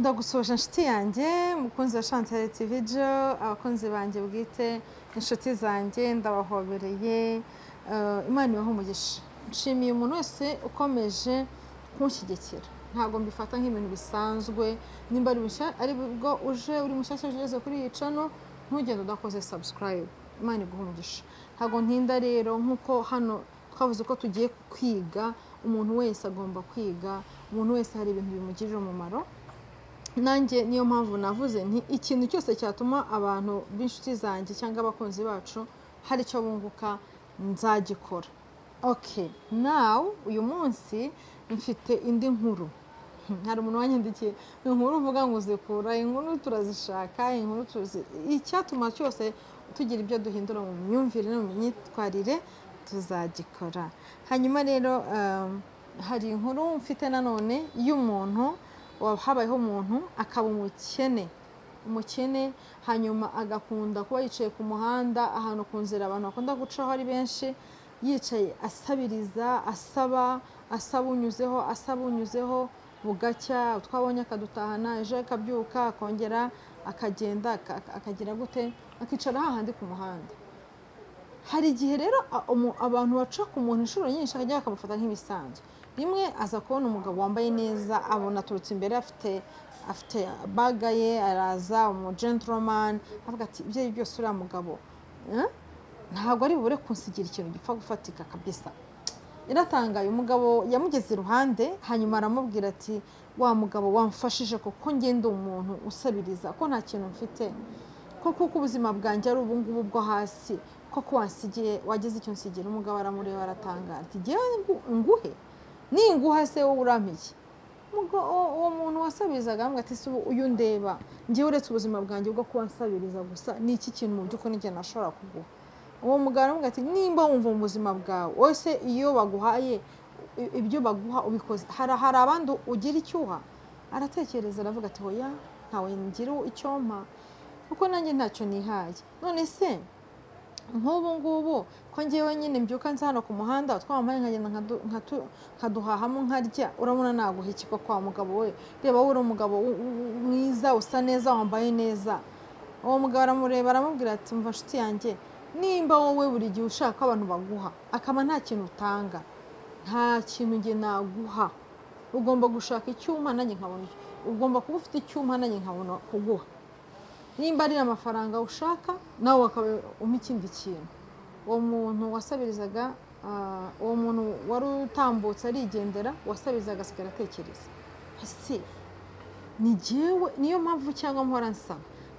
Ndagusoje inshuti yanjye mukunzi wa Chantal video abakunzi banjye bwite inshuti zanjye ndabahobereye Imana ibahe umugisha. Nshimiye umuntu wese ukomeje kunshyigikira, ntabwo mbifata nk'ibintu bisanzwe. Nimba ari bwo uje uri mushyashya ugeze kuri iyi channel ntugende udakoze subscribe. Imana iguhe umugisha. Ntabwo ntinda rero nkuko hano twavuze ko tugiye kwiga, umuntu wese agomba kwiga, umuntu wese hari ibintu bimugirira umumaro. Nanjye niyo mpamvu navuze nti ikintu cyose cyatuma abantu b'inshuti zanjye cyangwa abakunzi bacu hari icyo bunguka nzagikora. Okay, now uyu munsi mfite indi nkuru. Hari umuntu wanyandikiye inkuru uvuga ngo uzikura, inkuru turazishaka, inkuru tuzi icyatuma cyose tugira ibyo duhindura mu myumvire no mu myitwarire tuzagikora. Hanyuma rero hari inkuru mfite nanone y'umuntu habayeho umuntu akaba umukene hanyuma agakunda kuba yicaye ku muhanda ahantu ku nzira abantu bakunda gucaho ari benshi, yicaye asabiriza, asaba unyuzeho bugacya, twabonye akadutahana, ejo akabyuka akongera akagenda akagira gute akicara hahandi ku muhanda. Hari igihe rero abantu baca ku muntu inshuro nyinshi akajya bakamufata nk'ibisanzwe. Rimwe aza kubona umugabo wambaye neza, abona aturutse imbere afite baga ye, araza gentleman, avuga ati ibyo byose uriya mugabo ntabwo ari bubure kunsigira ikintu gipfa gufatika kabisa. Iratangaye, umugabo yamugeze iruhande hanyuma aramubwira ati wa mugabo wamfashije kuko ngende umuntu usabiriza ko nta kintu mfite, kuko ubuzima bwanjye ari ubungubu bwo hasi, koko wansigiye wagize icyo nsigira. Umugabo aramureba aratangara ati ngewe nguhe ninguha se wowe urampiye? Uwo muntu wasabirizaga ambwira ati se uyu ndeba ngewe uretse ubuzima bwanjye bwo kuba nsabiriza gusa ni iki kintu mu by'ukuri njye nashobora kuguha? Uwo mugabo aramubwira ati nimba wumva mu buzima bwawe wese iyo baguhaye ibyo baguha ubikoze hari abandi ugira icyuha. Aratekereza aravuga ati hoya ntawe ngira icyo mpa kuko nanjye ntacyo nihaye. None se nk'ubu ngubu ko ngewe nyine mbyuka nza hano ku muhanda twamaye nkagenda nkaduhahamo nkarya, urabona naguha iki ko kwa mugabo we? Reba wowe uri umugabo mwiza, usa neza, wambaye neza. Uwo mugabo aramureba aramubwira ati mva nshuti yanjye, nimba wowe buri gihe ushaka abantu baguha akaba nta kintu utanga, nta kintu njye naguha. Ugomba gushaka icyuma nanjye nkabona, ugomba kuba ufite icyuma nanjye nkabona kuguha. Nimba ari amafaranga ushaka nawe wakaba umpa ikindi kintu. Uwo muntu wasabirizaga, uwo muntu wari utambutse arigendera, wasabirizaga asigara atekereza ese ni jyewe? Niyo mpamvu cyangwa mpora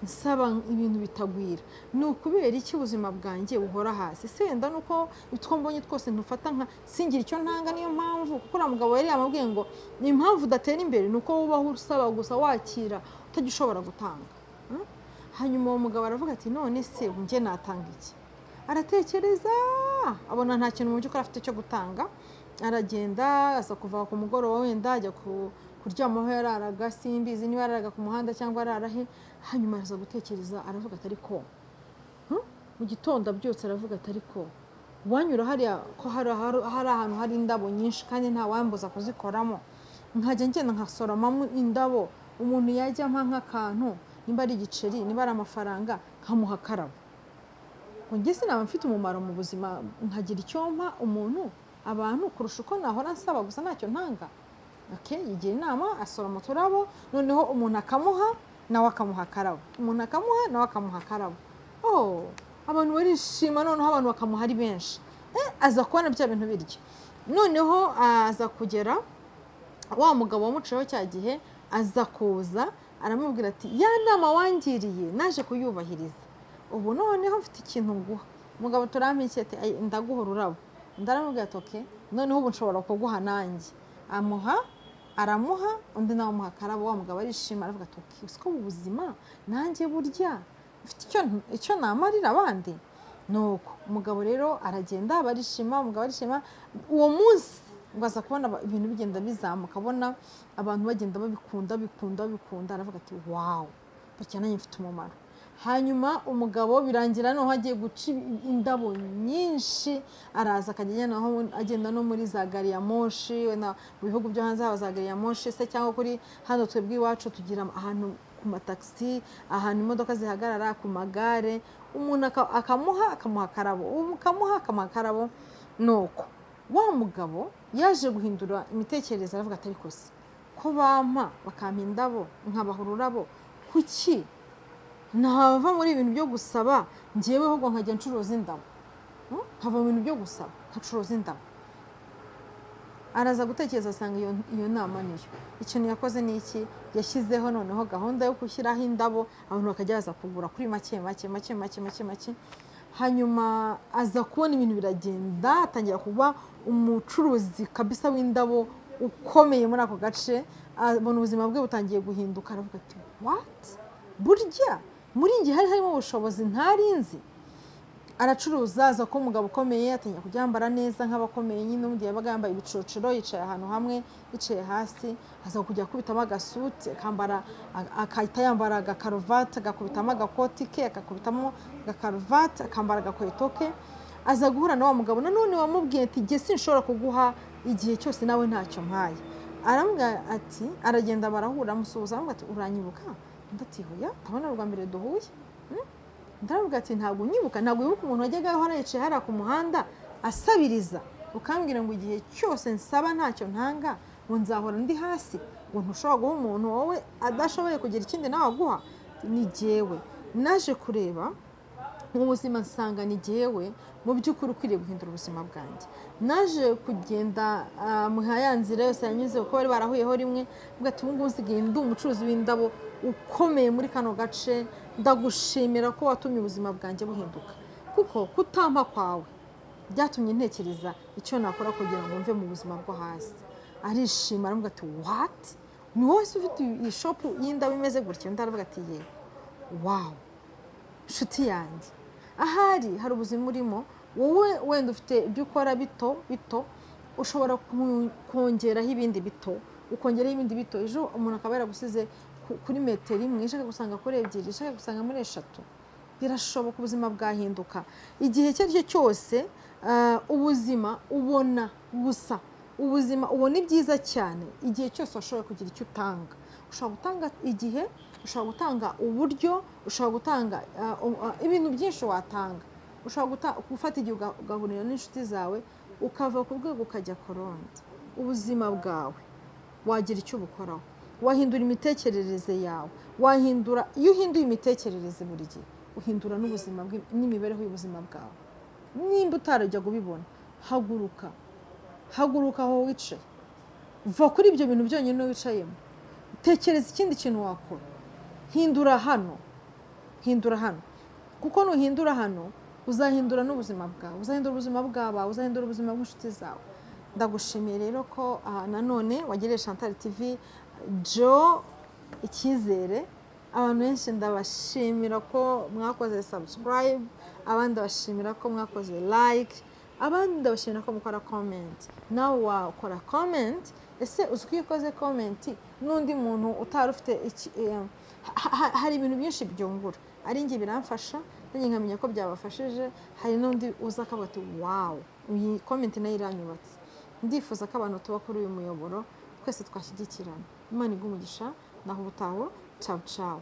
nsaba ibintu bitagwira, ni ukubera iki ubuzima bwanjye buhora hasi? Se wenda nuko utwo mbonye twose ntufata nka singira icyo ntanga. Niyo mpamvu kuko uriya mugabo yari yamubwiye ngo ni impamvu udatera imbere ni uko wubaho usaba gusa wakira utagishobora gutanga. Hanyuma uwo mugabo aravuga ati none se njye natanga iki? Aratekereza abona nta kintu mu by'ukuri afite cyo gutanga. Aragenda aza kuva ku mugoroba wenda ajya kuryama aho yararaga, simbizi niba yararaga ku muhanda cyangwa ararahe. Hanyuma aza gutekereza aravuga ati ariko mu gitondo byose aravuga ati ariko wanyura hariya ko hari ahantu hari indabo nyinshi kandi nta wambuza kuzikoramo, nkajya ngenda nkasoromamo indabo, umuntu yajya ampa nk'akantu, nimba ari igiceri niba ari amafaranga nkamuha akarabo. Njye sinaba mfite umumaro mu buzima nkagira icyo mpa umuntu abantu kurusha uko nahora nsaba gusa ntacyo ntanga. Okay, yigira inama asoroma uturabo, noneho umuntu akamuha nawe akamuha akarabo, umuntu akamuha nawe akamuha akarabo. Abantu barishima, noneho abantu bakamuha ari benshi. Aza kubona bya bintu biryo. Noneho aza kugera wa mugabo wamuciyeho cya gihe aza kuza aramubwira ati ya nama wangiriye naje kuyubahiriza, ubu noneho mfite ikintu nguha. Umugabo turampikiye ati ndaguha ururabo. Ndaramubwira ati okay, noneho ubu nshobora kuguha nanjye. Aramuha undi nawe amuha akarabo. Wa mugabo arishima aravuga ati okay, siko ubuzima nanjye burya mfite icyo namarira abandi. Nuko umugabo rero aragenda barishima, umugabo arishima. Uwo munsi baza kubona ibintu bigenda bizamuka, abona abantu bagenda babikunda. Aravuga ati wow, burya nanjye mfite umumaro. hanyuma umugabo birangira no hagiye guca indabo nyinshi araza agenda no muri za gari ya moshi mu bihugu byo hanze haba za gari ya moshi se cyangwa kuri hano twebwe iwacu tugira ahantu ku mataxi ahantu imodoka zihagarara ku magare umuntu akamuha akarabo nuko wa mugabo yaje guhindura imitekerereze aravuga ati ariko se ko bampa bakampa indabo nkabaha ururabo kuki ntava muri ibintu byo gusaba njyewe ahubwo nkajya ncuruza indabo nkava mu bintu byo gusaba nkacuruza indabo araza gutekereza asanga iyo nama niyo ikintu yakoze ni iki yashyizeho noneho gahunda yo gushyiraho indabo abantu bakajya baza kugura kuri make hanyuma aza kubona ibintu biragenda atangira kuba umucuruzi kabisa w'indabo ukomeye muri ako gace abona ubuzima bwe butangiye guhinduka aravuga ati what burya muri njye harimo ubushobozi ntarinzi aracuruza aza ko umugabo ukomeye atangira kuryambara neza nk'abakomeye nyine undi yabaga yambaye ibicocero yicaye ahantu hamwe yicaye hasi aza kujya kubitamo agasuti akambara akahita yambara agakaruvati agakubitamo agakoti ke akakubitamo agakaruvati akambara agakweto ke aza guhura na wa mugabo nanone wamubwiye ati jye sinshobora kuguha igihe cyose nawe ntacyo mpaye aramubwira ati aragenda barahura amusuhuza aramubwira ati uranyibuka ndatihoya tabona rwa mbere duhuye ndavuga ati ntabwo unyibuka ntabwo wibuka umuntu wajyaga aho yicaye hariya ku muhanda asabiriza ukambwira ngo igihe cyose nsaba ntacyo ntanga ngo nzahora ndi hasi ngo ntushobora guha umuntu wowe adashoboye kugira ikindi nawe aguha ni jyewe naje kureba mu buzima nsanga ni jyewe mu by'ukuri ukwiriye guhindura ubuzima bwanjye naje kugenda mu ya nzira yose yanyuze kuko bari barahuyeho rimwe ati ubu ngubu nsigaye ndi umucuruzi w'indabo ukomeye muri kano gace ndagushimira ko watumye ubuzima bwanjye buhinduka kuko kutampa kwawe byatumye ntekereza icyo nakora kugira ngo mve mu buzima bwo hasi arishima aravuga ati what ni wowe ufite iyi shopu y'indabo imeze gutya ndaravuga ati ye wow nshuti yanjye ahari hari ubuzima urimo wowe wenda ufite ibyo ukora bito ushobora kongeraho ibindi bito ukongeraho ibindi bito ejo umuntu akaba yaragusize kuri metero imwe ishaka gusanga kuri ebyiri ishaka gusanga muri eshatu birashoboka ubuzima bwahinduka igihe icyo ari cyo cyose ubuzima ubona gusa ubuzima ubona ibyiza cyane igihe cyose washoboye kugira icyo utanga ushobora gutanga igihe ushobora gutanga uburyo ushobora gutanga ibintu byinshi watanga ushobora gufata igihe ugahurira n'inshuti zawe ukava ku rwego ukajya ku rundi ubuzima bwawe wagira icyo ubukoraho wahindura imitekerereze yawe wahindura iyo uhinduye imitekerereze buri gihe uhindura n'ubuzima n'imibereho y'ubuzima bwawe nimba utarajya kubibona haguruka aho wicaye va kuri ibyo bintu byonyine wicayemo tekereza ikindi kintu wakora hindura hano kuko nuhindura hano uzahindura n'ubuzima bwawe uzahindura ubuzima bw'abawe uzahindura ubuzima bw'inshuti zawe ndagushimiye rero ko nanone wagiriye Chantal TV Jo icyizere abantu benshi ndabashimira ko mwakoze subscribe abandi ndabashimira ko mwakoze like abandi ndabashimira ko mukora comment nawe wakora comment ese uzwi ukoze comment n'undi muntu utari ufite hari ibintu byinshi byungura ari njye biramfasha nanjye nkamenya ko byabafashije hari n'undi uza akavuga ati wow iyi comment nayo iranyubatse ndifuza ko abantu tuba kuri uyu muyoboro twese twashyigikirana Imana iguhe umugisha naho ubutaho ciao ciao